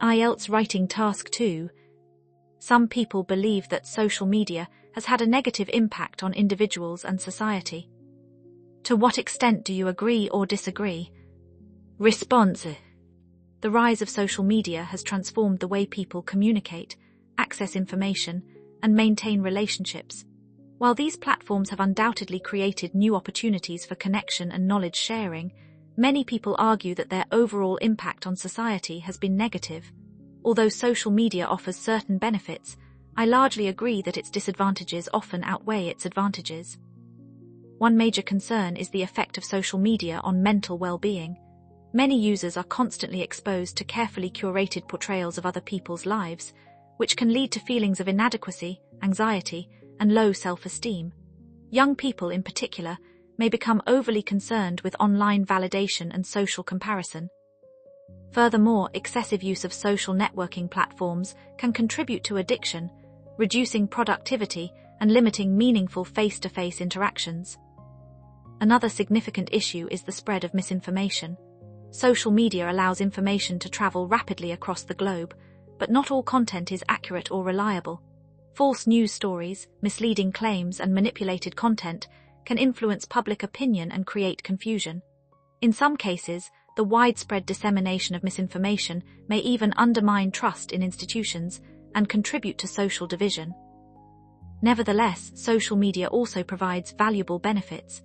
IELTS Writing Task 2. Some people believe that social media has had a negative impact on individuals and society. To what extent do you agree or disagree? Response. The rise of social media has transformed the way people communicate, access information, and maintain relationships. While these platforms have undoubtedly created new opportunities for connection and knowledge sharing, many people argue that their overall impact on society has been negative. Although social media offers certain benefits, I largely agree that its disadvantages often outweigh its advantages. One major concern is the effect of social media on mental well-being. Many users are constantly exposed to carefully curated portrayals of other people's lives, which can lead to feelings of inadequacy, anxiety, and low self-esteem. Young people in particular may become overly concerned with online validation and social comparison. Furthermore, excessive use of social networking platforms can contribute to addiction, reducing productivity and limiting meaningful face-to-face interactions. Another significant issue is the spread of misinformation. Social media allows information to travel rapidly across the globe, but not all content is accurate or reliable. False news stories, misleading claims, and manipulated content can influence public opinion and create confusion. In some cases, the widespread dissemination of misinformation may even undermine trust in institutions and contribute to social division. Nevertheless, social media also provides valuable benefits.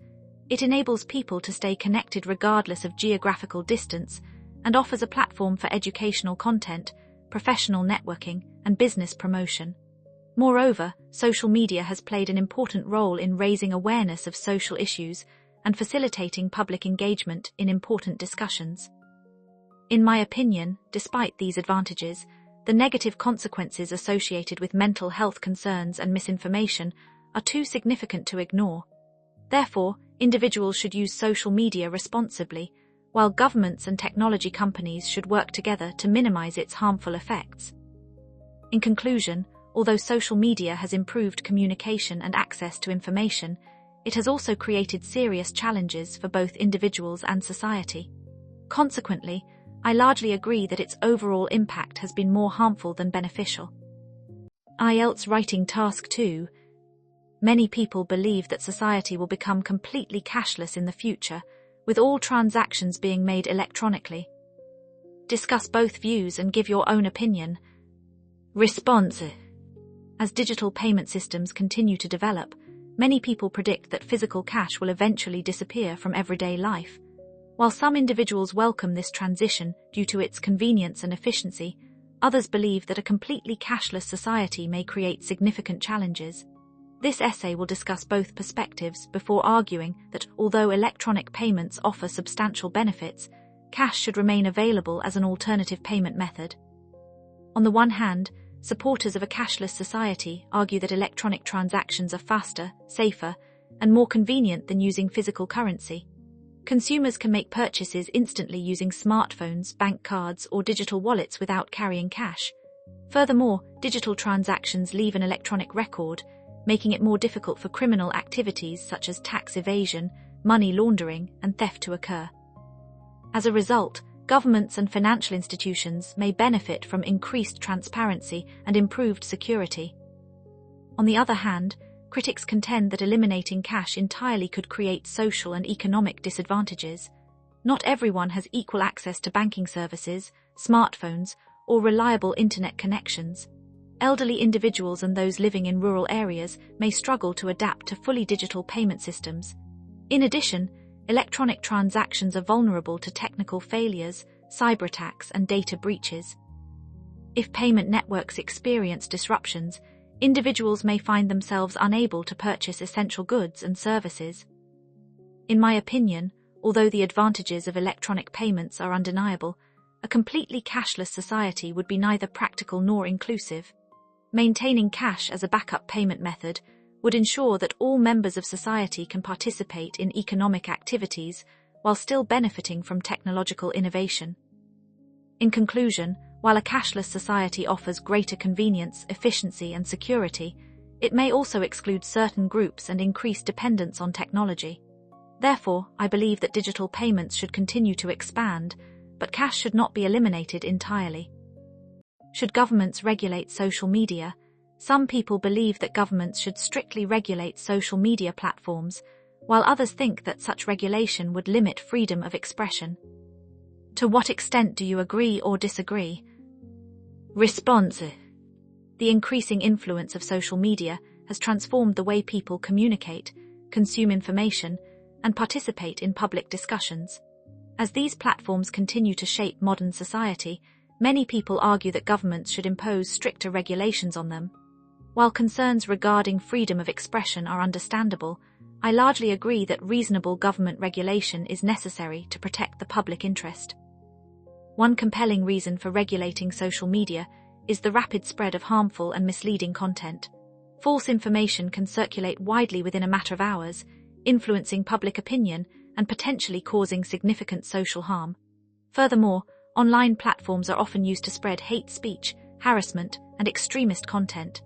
It enables people to stay connected regardless of geographical distance and offers a platform for educational content, professional networking, and business promotion. Moreover, social media has played an important role in raising awareness of social issues and facilitating public engagement in important discussions. In my opinion, despite these advantages, the negative consequences associated with mental health concerns and misinformation are too significant to ignore. Therefore, individuals should use social media responsibly, while governments and technology companies should work together to minimize its harmful effects. In conclusion, although social media has improved communication and access to information, it has also created serious challenges for both individuals and society. Consequently, I largely agree that its overall impact has been more harmful than beneficial. IELTS Writing Task 2. Many people believe that society will become completely cashless in the future, with all transactions being made electronically. Discuss both views and give your own opinion. Response. As digital payment systems continue to develop, many people predict that physical cash will eventually disappear from everyday life. While some individuals welcome this transition due to its convenience and efficiency, others believe that a completely cashless society may create significant challenges. This essay will discuss both perspectives before arguing that although electronic payments offer substantial benefits, cash should remain available as an alternative payment method. On the one hand, supporters of a cashless society argue that electronic transactions are faster, safer, and more convenient than using physical currency. Consumers can make purchases instantly using smartphones, bank cards, or digital wallets without carrying cash. Furthermore, digital transactions leave an electronic record, making it more difficult for criminal activities such as tax evasion, money laundering, and theft to occur. As a result, governments and financial institutions may benefit from increased transparency and improved security. On the other hand, critics contend that eliminating cash entirely could create social and economic disadvantages. Not everyone has equal access to banking services, smartphones, or reliable internet connections. Elderly individuals and those living in rural areas may struggle to adapt to fully digital payment systems. In addition, electronic transactions are vulnerable to technical failures, cyber attacks, and data breaches. If payment networks experience disruptions, individuals may find themselves unable to purchase essential goods and services. In my opinion, although the advantages of electronic payments are undeniable, a completely cashless society would be neither practical nor inclusive. Maintaining cash as a backup payment method would ensure that all members of society can participate in economic activities while still benefiting from technological innovation. In conclusion, while a cashless society offers greater convenience, efficiency, and security, it may also exclude certain groups and increase dependence on technology. Therefore, I believe that digital payments should continue to expand, but cash should not be eliminated entirely. Should governments regulate social media? Some people believe that governments should strictly regulate social media platforms, while others think that such regulation would limit freedom of expression. To what extent do you agree or disagree? Response: the increasing influence of social media has transformed the way people communicate, consume information, and participate in public discussions. As these platforms continue to shape modern society, many people argue that governments should impose stricter regulations on them. While concerns regarding freedom of expression are understandable, I largely agree that reasonable government regulation is necessary to protect the public interest. One compelling reason for regulating social media is the rapid spread of harmful and misleading content. False information can circulate widely within a matter of hours, influencing public opinion and potentially causing significant social harm. Furthermore, online platforms are often used to spread hate speech, harassment, and extremist content.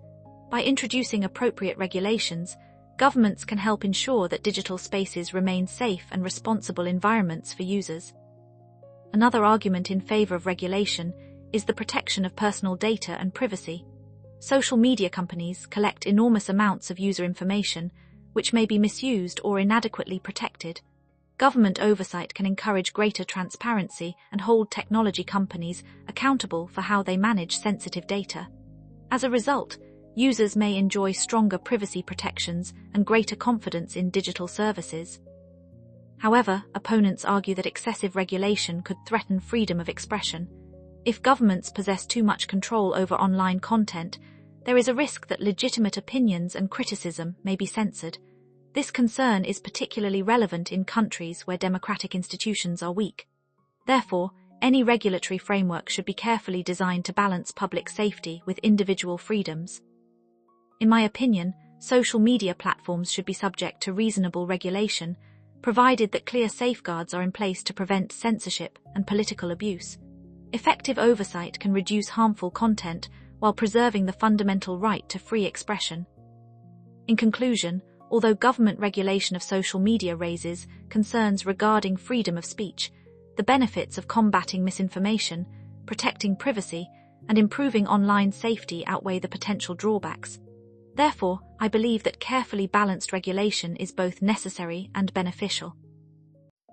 By introducing appropriate regulations, governments can help ensure that digital spaces remain safe and responsible environments for users. Another argument in favor of regulation is the protection of personal data and privacy. Social media companies collect enormous amounts of user information, which may be misused or inadequately protected. Government oversight can encourage greater transparency and hold technology companies accountable for how they manage sensitive data. As a result, users may enjoy stronger privacy protections and greater confidence in digital services. However, opponents argue that excessive regulation could threaten freedom of expression. If governments possess too much control over online content, there is a risk that legitimate opinions and criticism may be censored. This concern is particularly relevant in countries where democratic institutions are weak. Therefore, any regulatory framework should be carefully designed to balance public safety with individual freedoms. In my opinion, social media platforms should be subject to reasonable regulation, provided that clear safeguards are in place to prevent censorship and political abuse. Effective oversight can reduce harmful content while preserving the fundamental right to free expression. In conclusion, although government regulation of social media raises concerns regarding freedom of speech, the benefits of combating misinformation, protecting privacy, and improving online safety outweigh the potential drawbacks. Therefore, I believe that carefully balanced regulation is both necessary and beneficial.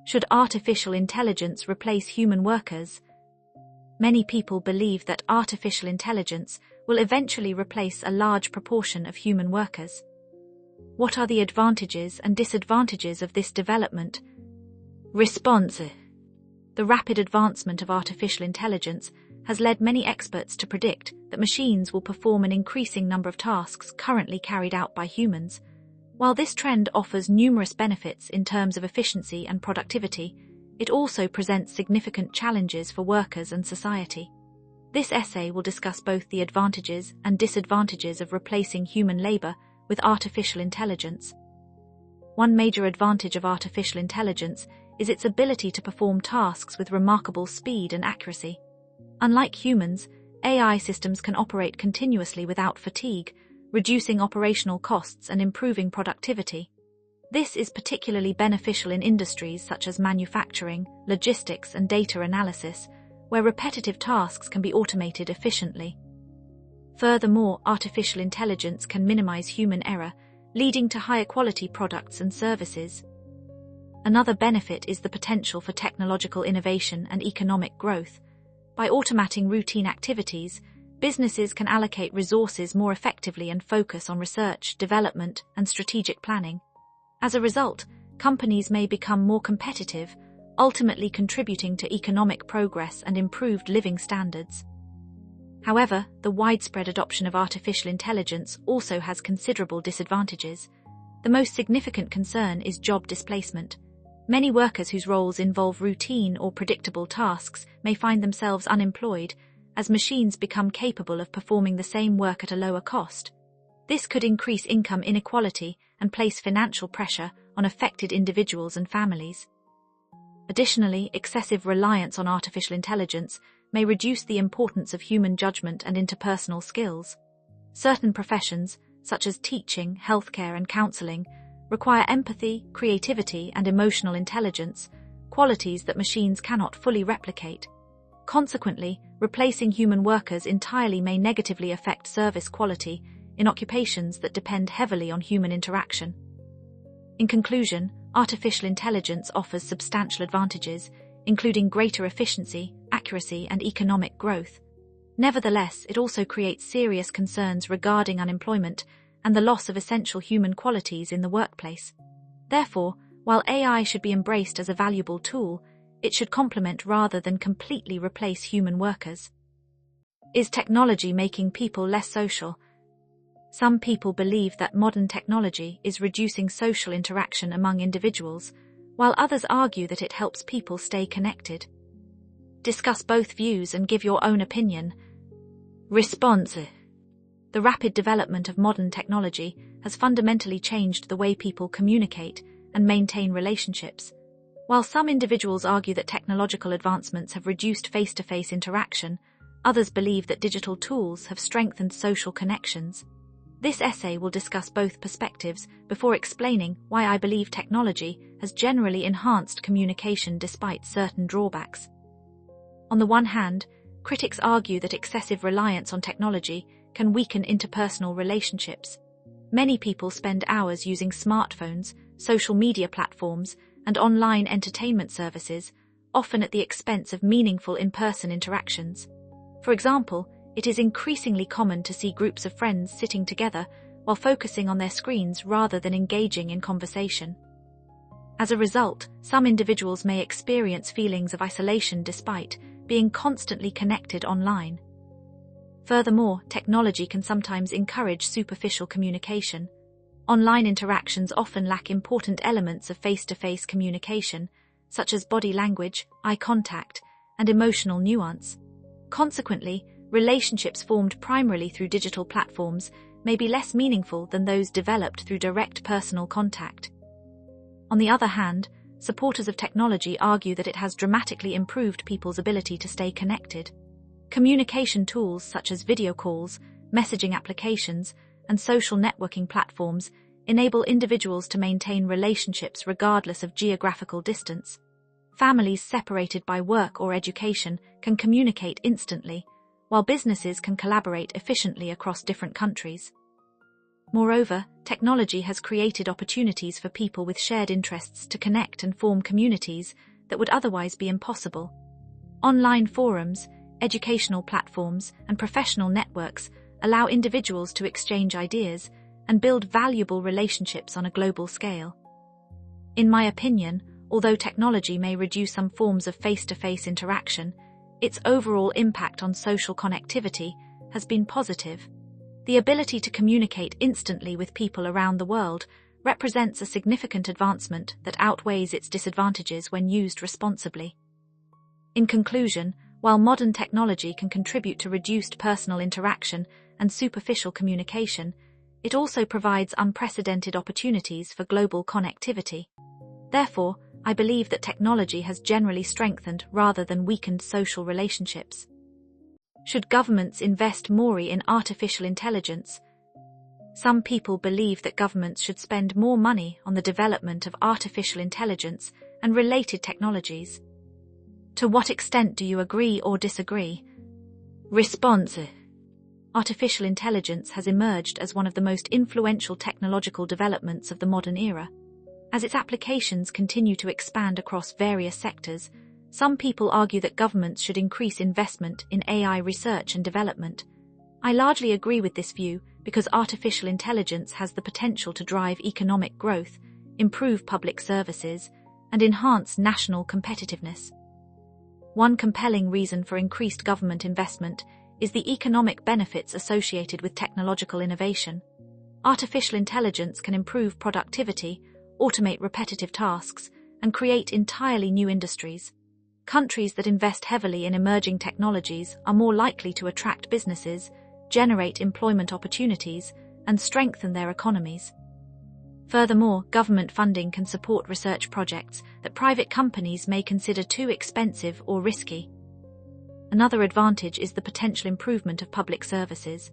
Should artificial intelligence replace human workers? Many people believe that artificial intelligence will eventually replace a large proportion of human workers. What are the advantages and disadvantages of this development? Response: the rapid advancement of artificial intelligence has led many experts to predict that machines will perform an increasing number of tasks currently carried out by humans. While this trend offers numerous benefits in terms of efficiency and productivity, it also presents significant challenges for workers and society. This essay will discuss both the advantages and disadvantages of replacing human labor with artificial intelligence. One major advantage of artificial intelligence is its ability to perform tasks with remarkable speed and accuracy. Unlike humans, AI systems can operate continuously without fatigue, reducing operational costs and improving productivity. This is particularly beneficial in industries such as manufacturing, logistics, and data analysis, where repetitive tasks can be automated efficiently. Furthermore, artificial intelligence can minimize human error, leading to higher quality products and services. Another benefit is the potential for technological innovation and economic growth. By automating routine activities, businesses can allocate resources more effectively and focus on research, development, and strategic planning. As a result, companies may become more competitive, ultimately contributing to economic progress and improved living standards. However, the widespread adoption of artificial intelligence also has considerable disadvantages. The most significant concern is job displacement. Many workers whose roles involve routine or predictable tasks may find themselves unemployed as machines become capable of performing the same work at a lower cost. This could increase income inequality and place financial pressure on affected individuals and families. Additionally, excessive reliance on artificial intelligence may reduce the importance of human judgment and interpersonal skills. Certain professions, such as teaching, healthcare, and counseling, require empathy, creativity, and emotional intelligence, qualities that machines cannot fully replicate. Consequently, replacing human workers entirely may negatively affect service quality in occupations that depend heavily on human interaction. In conclusion, artificial intelligence offers substantial advantages, including greater efficiency, accuracy, and economic growth. Nevertheless, it also creates serious concerns regarding unemployment and the loss of essential human qualities in the workplace. Therefore, while AI should be embraced as a valuable tool, it should complement rather than completely replace human workers. Is technology making people less social? Some people believe that modern technology is reducing social interaction among individuals, while others argue that it helps people stay connected. Discuss both views and give your own opinion. Response. The rapid development of modern technology has fundamentally changed the way people communicate and maintain relationships. While some individuals argue that technological advancements have reduced face-to-face interaction, others believe that digital tools have strengthened social connections. This essay will discuss both perspectives before explaining why I believe technology has generally enhanced communication despite certain drawbacks. On the one hand, critics argue that excessive reliance on technology can weaken interpersonal relationships. Many people spend hours using smartphones, social media platforms, and online entertainment services, often at the expense of meaningful in-person interactions. For example, it is increasingly common to see groups of friends sitting together while focusing on their screens rather than engaging in conversation. As a result, some individuals may experience feelings of isolation despite being constantly connected online. Furthermore, technology can sometimes encourage superficial communication. Online interactions often lack important elements of face-to-face communication, such as body language, eye contact, and emotional nuance. Consequently, relationships formed primarily through digital platforms may be less meaningful than those developed through direct personal contact. On the other hand, supporters of technology argue that it has dramatically improved people's ability to stay connected. Communication tools such as video calls, messaging applications, and social networking platforms enable individuals to maintain relationships regardless of geographical distance. Families separated by work or education can communicate instantly, while businesses can collaborate efficiently across different countries. Moreover, technology has created opportunities for people with shared interests to connect and form communities that would otherwise be impossible. Online forums, educational platforms, and professional networks allow individuals to exchange ideas and build valuable relationships on a global scale. In my opinion, although technology may reduce some forms of face-to-face interaction, its overall impact on social connectivity has been positive. The ability to communicate instantly with people around the world represents a significant advancement that outweighs its disadvantages when used responsibly. In conclusion, while modern technology can contribute to reduced personal interaction and superficial communication, it also provides unprecedented opportunities for global connectivity. Therefore, I believe that technology has generally strengthened rather than weakened social relationships. Should governments invest more in artificial intelligence? Some people believe that governments should spend more money on the development of artificial intelligence and related technologies. To what extent do you agree or disagree? Response. Artificial intelligence has emerged as one of the most influential technological developments of the modern era. As its applications continue to expand across various sectors, some people argue that governments should increase investment in AI research and development. I largely agree with this view because artificial intelligence has the potential to drive economic growth, improve public services, and enhance national competitiveness. One compelling reason for increased government investment is the economic benefits associated with technological innovation. Artificial intelligence can improve productivity, automate repetitive tasks, and create entirely new industries. Countries that invest heavily in emerging technologies are more likely to attract businesses, generate employment opportunities, and strengthen their economies. Furthermore, government funding can support research projects that private companies may consider too expensive or risky. Another advantage is the potential improvement of public services.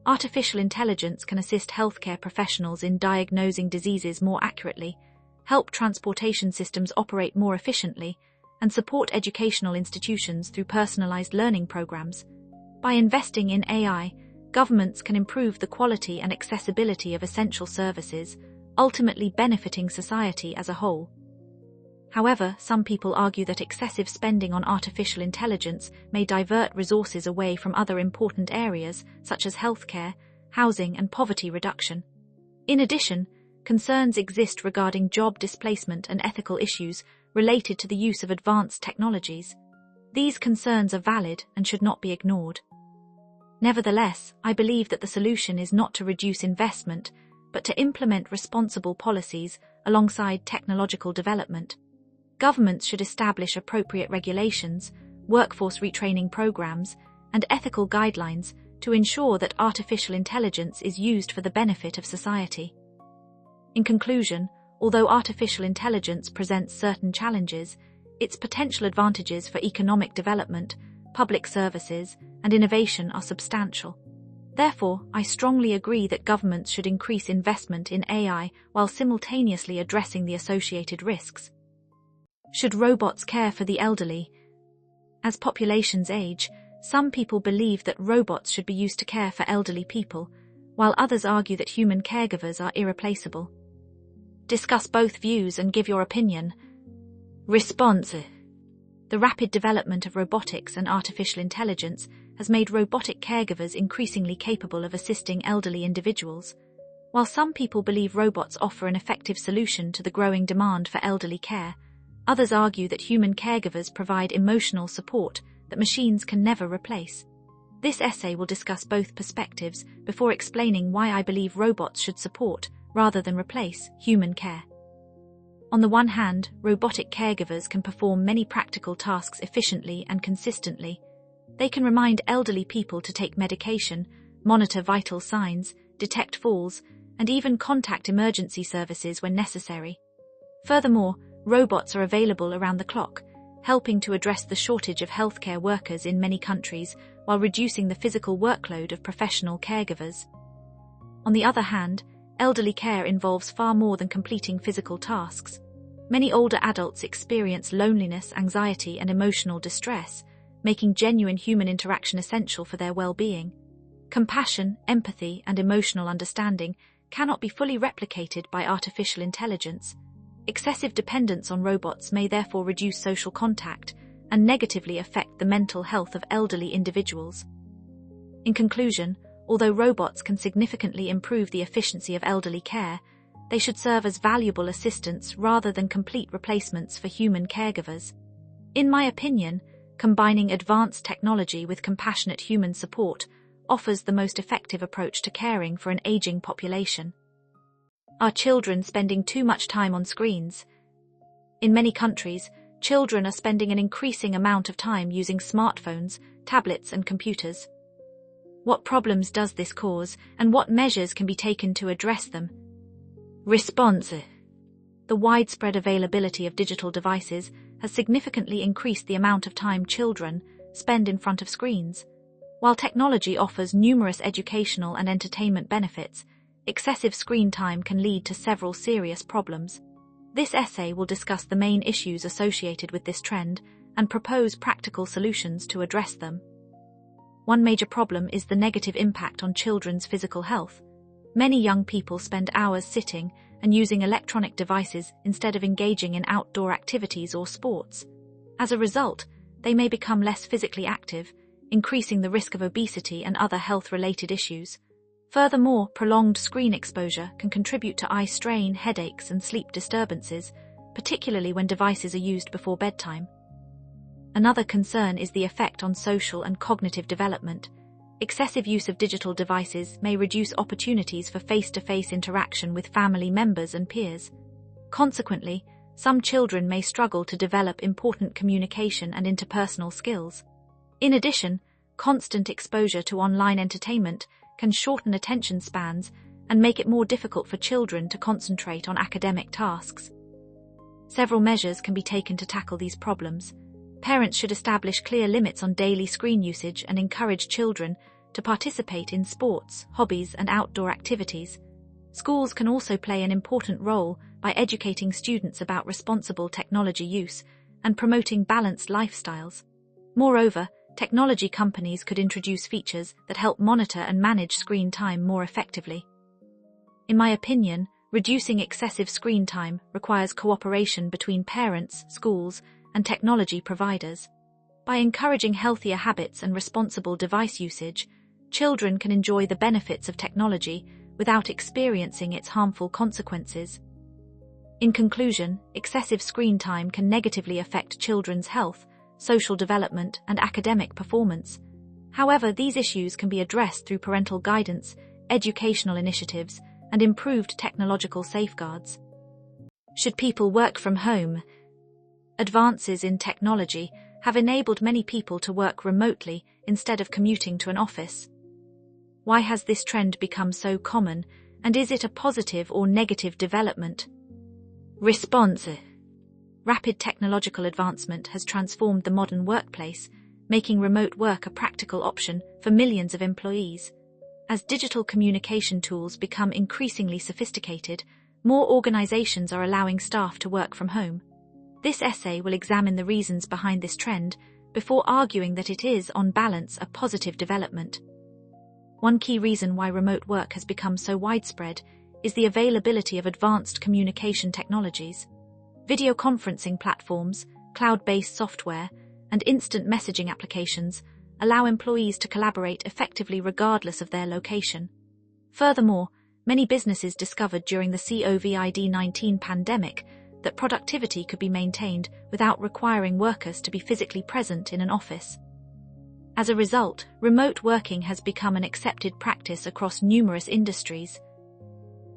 Artificial intelligence can assist healthcare professionals in diagnosing diseases more accurately, help transportation systems operate more efficiently, and support educational institutions through personalized learning programs. By investing in AI, governments can improve the quality and accessibility of essential services, ultimately benefiting society as a whole. However, some people argue that excessive spending on artificial intelligence may divert resources away from other important areas, such as healthcare, housing, and poverty reduction. In addition, concerns exist regarding job displacement and ethical issues related to the use of advanced technologies. These concerns are valid and should not be ignored. Nevertheless, I believe that the solution is not to reduce investment, but to implement responsible policies alongside technological development. Governments should establish appropriate regulations, workforce retraining programs, and ethical guidelines to ensure that artificial intelligence is used for the benefit of society. In conclusion, although artificial intelligence presents certain challenges, its potential advantages for economic development, public services, and innovation are substantial. Therefore, I strongly agree that governments should increase investment in AI while simultaneously addressing the associated risks. Should robots care for the elderly? As populations age, some people believe that robots should be used to care for elderly people, while others argue that human caregivers are irreplaceable. Discuss both views and give your opinion. Response. The rapid development of robotics and artificial intelligence has made robotic caregivers increasingly capable of assisting elderly individuals. While some people believe robots offer an effective solution to the growing demand for elderly care, others argue that human caregivers provide emotional support that machines can never replace. This essay will discuss both perspectives before explaining why I believe robots should support, rather than replace, human care. On the one hand, robotic caregivers can perform many practical tasks efficiently and consistently. They can remind elderly people to take medication, monitor vital signs, detect falls, and even contact emergency services when necessary. Furthermore, robots are available around the clock, helping to address the shortage of healthcare workers in many countries while reducing the physical workload of professional caregivers. On the other hand, elderly care involves far more than completing physical tasks. Many older adults experience loneliness, anxiety, and emotional distress, making genuine human interaction essential for their well-being. Compassion, empathy, and emotional understanding cannot be fully replicated by artificial intelligence. Excessive dependence on robots may therefore reduce social contact and negatively affect the mental health of elderly individuals. In conclusion, although robots can significantly improve the efficiency of elderly care, they should serve as valuable assistants rather than complete replacements for human caregivers. In my opinion, combining advanced technology with compassionate human support offers the most effective approach to caring for an aging population. Are children spending too much time on screens? In many countries, children are spending an increasing amount of time using smartphones, tablets, and computers. What problems does this cause, and what measures can be taken to address them? Response. The widespread availability of digital devices has significantly increased the amount of time children spend in front of screens. While technology offers numerous educational and entertainment benefits, excessive screen time can lead to several serious problems. This essay will discuss the main issues associated with this trend and propose practical solutions to address them. One major problem is the negative impact on children's physical health. Many young people spend hours sitting and using electronic devices instead of engaging in outdoor activities or sports. As a result, they may become less physically active, increasing the risk of obesity and other health-related issues. Furthermore, prolonged screen exposure can contribute to eye strain, headaches, and sleep disturbances, particularly when devices are used before bedtime. Another concern is the effect on social and cognitive development. Excessive use of digital devices may reduce opportunities for face-to-face interaction with family members and peers. Consequently, some children may struggle to develop important communication and interpersonal skills. In addition, constant exposure to online entertainment can shorten attention spans and make it more difficult for children to concentrate on academic tasks. Several measures can be taken to tackle these problems. Parents should establish clear limits on daily screen usage and encourage children to participate in sports, hobbies, and outdoor activities. Schools can also play an important role by educating students about responsible technology use and promoting balanced lifestyles. Moreover, technology companies could introduce features that help monitor and manage screen time more effectively. In my opinion, reducing excessive screen time requires cooperation between parents, schools, and technology providers. By encouraging healthier habits and responsible device usage, children can enjoy the benefits of technology without experiencing its harmful consequences. In conclusion, excessive screen time can negatively affect children's health, social development, and academic performance. However, these issues can be addressed through parental guidance, educational initiatives, and improved technological safeguards. Should people work from home? Advances in technology have enabled many people to work remotely instead of commuting to an office. Why has this trend become so common, and is it a positive or negative development? Response: rapid technological advancement has transformed the modern workplace, making remote work a practical option for millions of employees. As digital communication tools become increasingly sophisticated, more organizations are allowing staff to work from home. This essay will examine the reasons behind this trend before arguing that it is, on balance, a positive development. One key reason why remote work has become so widespread is the availability of advanced communication technologies. Video conferencing platforms, cloud-based software, and instant messaging applications allow employees to collaborate effectively regardless of their location. Furthermore, many businesses discovered during the COVID-19 pandemic that productivity could be maintained without requiring workers to be physically present in an office. As a result, remote working has become an accepted practice across numerous industries.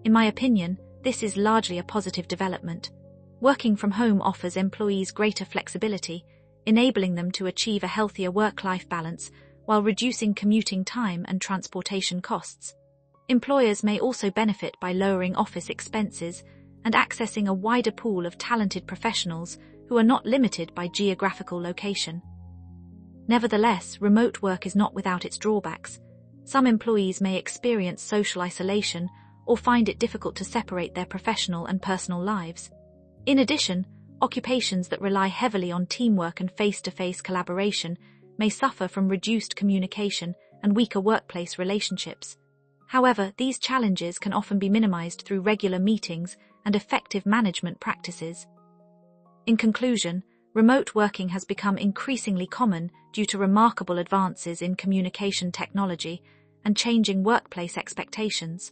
In my opinion, this is largely a positive development. Working from home offers employees greater flexibility, enabling them to achieve a healthier work-life balance while reducing commuting time and transportation costs. Employers may also benefit by lowering office expenses and accessing a wider pool of talented professionals who are not limited by geographical location. Nevertheless, remote work is not without its drawbacks. Some employees may experience social isolation or find it difficult to separate their professional and personal lives. In addition, occupations that rely heavily on teamwork and face-to-face collaboration may suffer from reduced communication and weaker workplace relationships. However, these challenges can often be minimized through regular meetings and effective management practices. In conclusion, remote working has become increasingly common due to remarkable advances in communication technology and changing workplace expectations.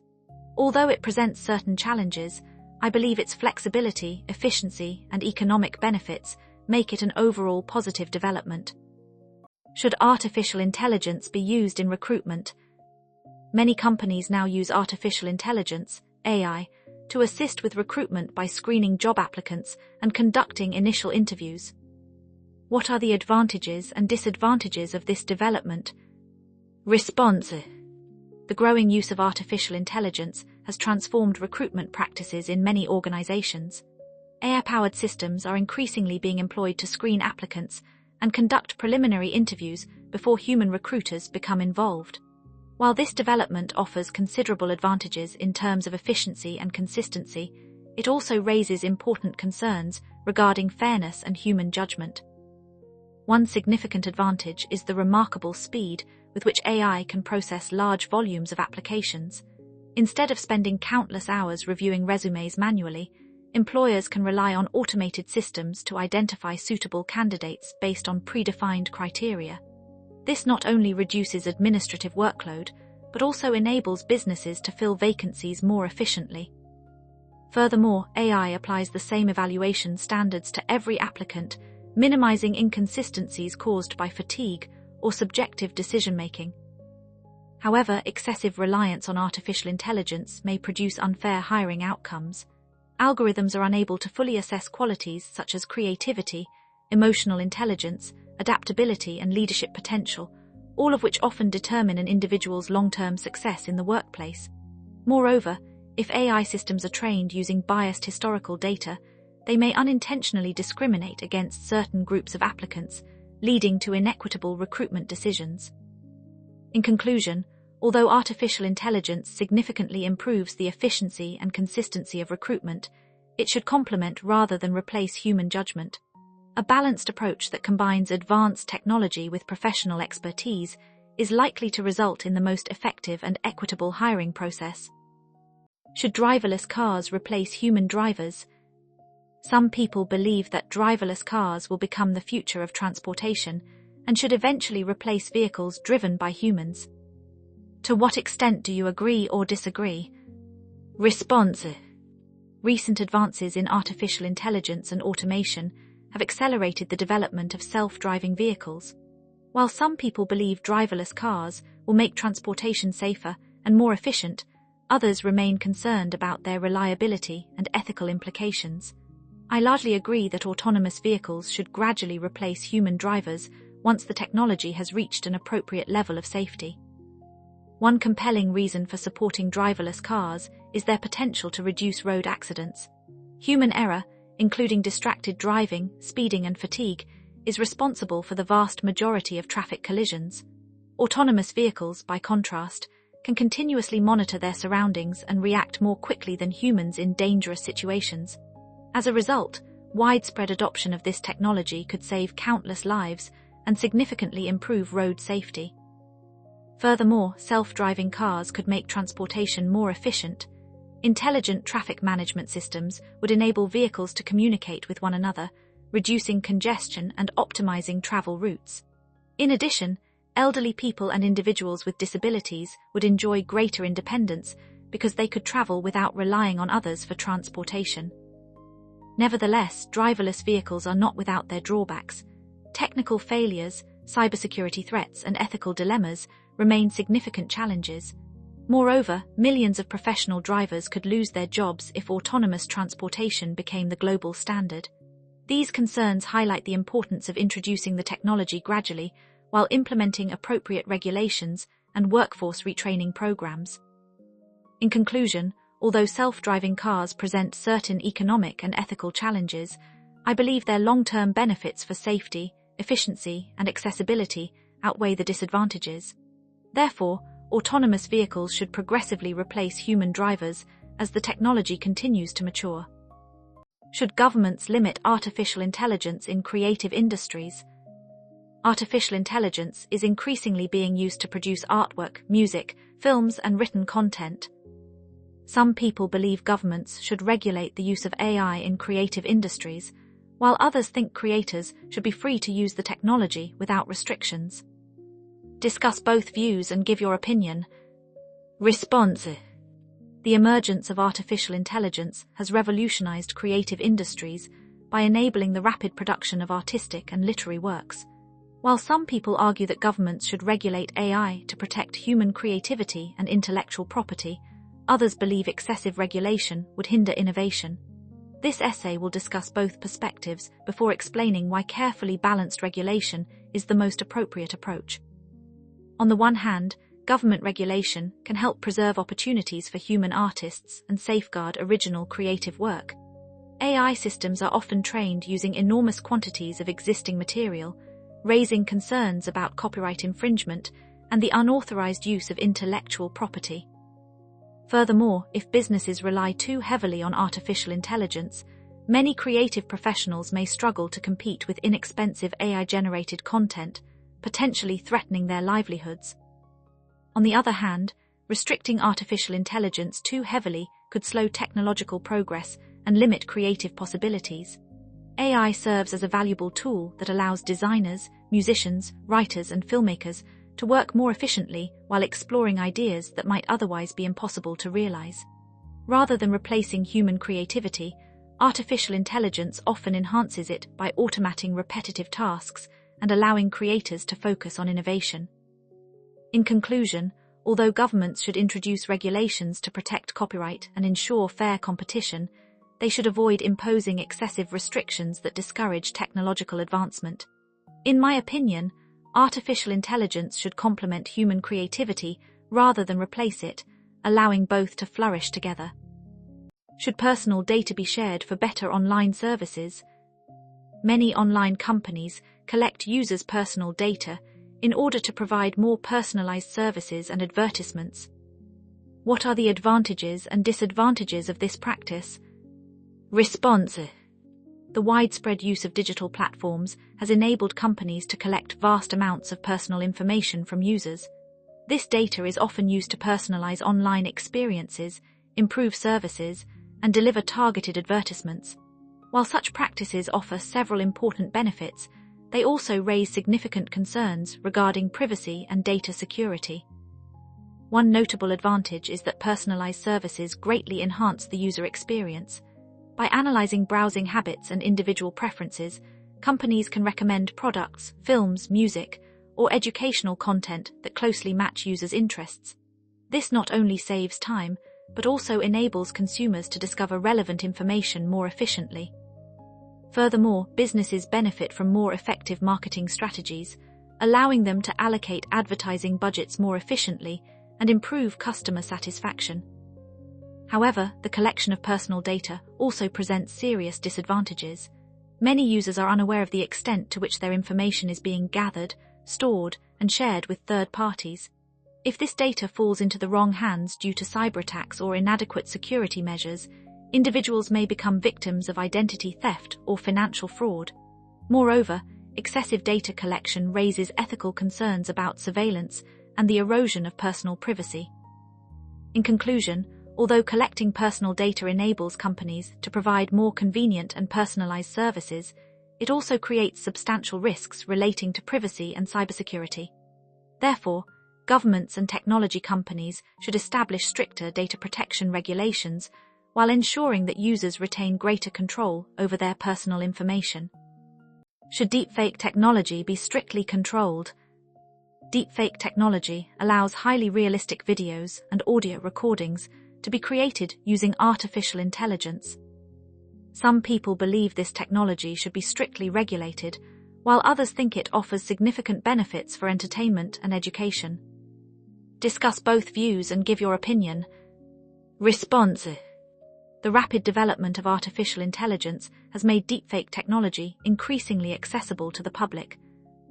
Although it presents certain challenges, I believe its flexibility, efficiency, and economic benefits make it an overall positive development. Should artificial intelligence be used in recruitment? Many companies now use artificial intelligence, AI, to assist with recruitment by screening job applicants and conducting initial interviews. What are the advantages and disadvantages of this development? Response: the growing use of artificial intelligence has transformed recruitment practices in many organizations. AI-powered systems are increasingly being employed to screen applicants and conduct preliminary interviews before human recruiters become involved. While this development offers considerable advantages in terms of efficiency and consistency, it also raises important concerns regarding fairness and human judgment. One significant advantage is the remarkable speed with which AI can process large volumes of applications. Instead of spending countless hours reviewing resumes manually, employers can rely on automated systems to identify suitable candidates based on predefined criteria. This not only reduces administrative workload, but also enables businesses to fill vacancies more efficiently. Furthermore, AI applies the same evaluation standards to every applicant, minimizing inconsistencies caused by fatigue or subjective decision-making. However, excessive reliance on artificial intelligence may produce unfair hiring outcomes. Algorithms are unable to fully assess qualities such as creativity, emotional intelligence, adaptability, and leadership potential, all of which often determine an individual's long-term success in the workplace. Moreover, if AI systems are trained using biased historical data, they may unintentionally discriminate against certain groups of applicants, leading to inequitable recruitment decisions. In conclusion, although artificial intelligence significantly improves the efficiency and consistency of recruitment, it should complement rather than replace human judgment. A balanced approach that combines advanced technology with professional expertise is likely to result in the most effective and equitable hiring process. Should driverless cars replace human drivers? Some people believe that driverless cars will become the future of transportation and should eventually replace vehicles driven by humans. To what extent do you agree or disagree? Response: Recent advances in artificial intelligence and automation have accelerated the development of self-driving vehicles. While some people believe driverless cars will make transportation safer and more efficient, others remain concerned about their reliability and ethical implications. I largely agree that autonomous vehicles should gradually replace human drivers once the technology has reached an appropriate level of safety. One compelling reason for supporting driverless cars is their potential to reduce road accidents. Human error, including distracted driving, speeding, and fatigue, is responsible for the vast majority of traffic collisions. Autonomous vehicles, by contrast, can continuously monitor their surroundings and react more quickly than humans in dangerous situations. As a result, widespread adoption of this technology could save countless lives and significantly improve road safety. Furthermore, self-driving cars could make transportation more efficient. Intelligent traffic management systems would enable vehicles to communicate with one another, reducing congestion and optimizing travel routes. In addition, elderly people and individuals with disabilities would enjoy greater independence because they could travel without relying on others for transportation. Nevertheless, driverless vehicles are not without their drawbacks. Technical failures, cybersecurity threats, and ethical dilemmas remain significant challenges. Moreover, millions of professional drivers could lose their jobs if autonomous transportation became the global standard. These concerns highlight the importance of introducing the technology gradually while implementing appropriate regulations and workforce retraining programs. In conclusion, although self-driving cars present certain economic and ethical challenges, I believe their long-term benefits for safety, efficiency, and accessibility outweigh the disadvantages. Therefore, autonomous vehicles should progressively replace human drivers as the technology continues to mature. Should governments limit artificial intelligence in creative industries? Artificial intelligence is increasingly being used to produce artwork, music, films, and written content. Some people believe governments should regulate the use of AI in creative industries, while others think creators should be free to use the technology without restrictions. Discuss both views and give your opinion. Response: The emergence of artificial intelligence has revolutionized creative industries by enabling the rapid production of artistic and literary works. While some people argue that governments should regulate AI to protect human creativity and intellectual property, others believe excessive regulation would hinder innovation. This essay will discuss both perspectives before explaining why carefully balanced regulation is the most appropriate approach. On the one hand, government regulation can help preserve opportunities for human artists and safeguard original creative work. AI systems are often trained using enormous quantities of existing material, raising concerns about copyright infringement and the unauthorized use of intellectual property. Furthermore, if businesses rely too heavily on artificial intelligence, many creative professionals may struggle to compete with inexpensive AI-generated content, potentially threatening their livelihoods. On the other hand, restricting artificial intelligence too heavily could slow technological progress and limit creative possibilities. AI serves as a valuable tool that allows designers, musicians, writers, and filmmakers to work more efficiently while exploring ideas that might otherwise be impossible to realize. Rather than replacing human creativity, artificial intelligence often enhances it by automating repetitive tasks and allowing creators to focus on innovation. In conclusion, although governments should introduce regulations to protect copyright and ensure fair competition, they should avoid imposing excessive restrictions that discourage technological advancement. In my opinion, artificial intelligence should complement human creativity rather than replace it, allowing both to flourish together. Should personal data be shared for better online services? Many online companies collect users' personal data in order to provide more personalized services and advertisements. What are the advantages and disadvantages of this practice? Response: The widespread use of digital platforms has enabled companies to collect vast amounts of personal information from users. This data is often used to personalize online experiences, improve services, and deliver targeted advertisements. While such practices offer several important benefits, they also raise significant concerns regarding privacy and data security. One notable advantage is that personalized services greatly enhance the user experience. By analyzing browsing habits and individual preferences, companies can recommend products, films, music, or educational content that closely match users' interests. This not only saves time, but also enables consumers to discover relevant information more efficiently. Furthermore, businesses benefit from more effective marketing strategies, allowing them to allocate advertising budgets more efficiently and improve customer satisfaction. However, the collection of personal data also presents serious disadvantages. Many users are unaware of the extent to which their information is being gathered, stored, and shared with third parties. If this data falls into the wrong hands due to cyber attacks or inadequate security measures, individuals may become victims of identity theft or financial fraud. Moreover, excessive data collection raises ethical concerns about surveillance and the erosion of personal privacy. In conclusion, although collecting personal data enables companies to provide more convenient and personalized services, it also creates substantial risks relating to privacy and cybersecurity. Therefore, governments and technology companies should establish stricter data protection regulations while ensuring that users retain greater control over their personal information. Should deepfake technology be strictly controlled? Deepfake technology allows highly realistic videos and audio recordings to be created using artificial intelligence. Some people believe this technology should be strictly regulated, while others think it offers significant benefits for entertainment and education. Discuss both views and give your opinion. Response: the rapid development of artificial intelligence has made deepfake technology increasingly accessible to the public.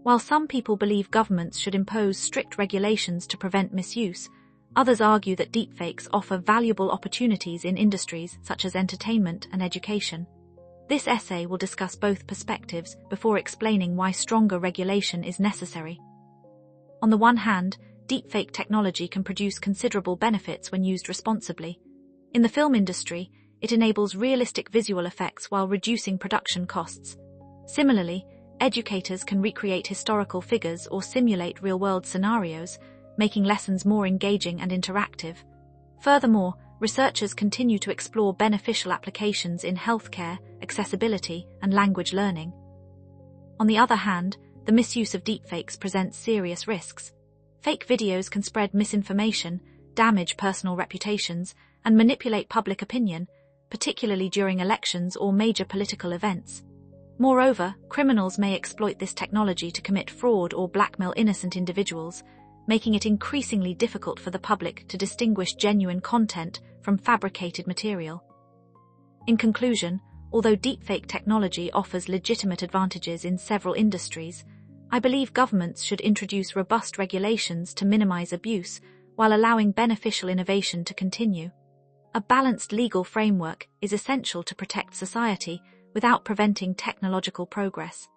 While some people believe governments should impose strict regulations to prevent misuse, others argue that deepfakes offer valuable opportunities in industries such as entertainment and education. This essay will discuss both perspectives before explaining why stronger regulation is necessary. On the one hand, deepfake technology can produce considerable benefits when used responsibly. In the film industry, it enables realistic visual effects while reducing production costs. Similarly, educators can recreate historical figures or simulate real-world scenarios, making lessons more engaging and interactive. Furthermore, researchers continue to explore beneficial applications in healthcare, accessibility, and language learning. On the other hand, the misuse of deepfakes presents serious risks. Fake videos can spread misinformation, damage personal reputations, and manipulate public opinion, particularly during elections or major political events. Moreover, criminals may exploit this technology to commit fraud or blackmail innocent individuals, making it increasingly difficult for the public to distinguish genuine content from fabricated material. In conclusion, although deepfake technology offers legitimate advantages in several industries, I believe governments should introduce robust regulations to minimize abuse while allowing beneficial innovation to continue. A balanced legal framework is essential to protect society without preventing technological progress.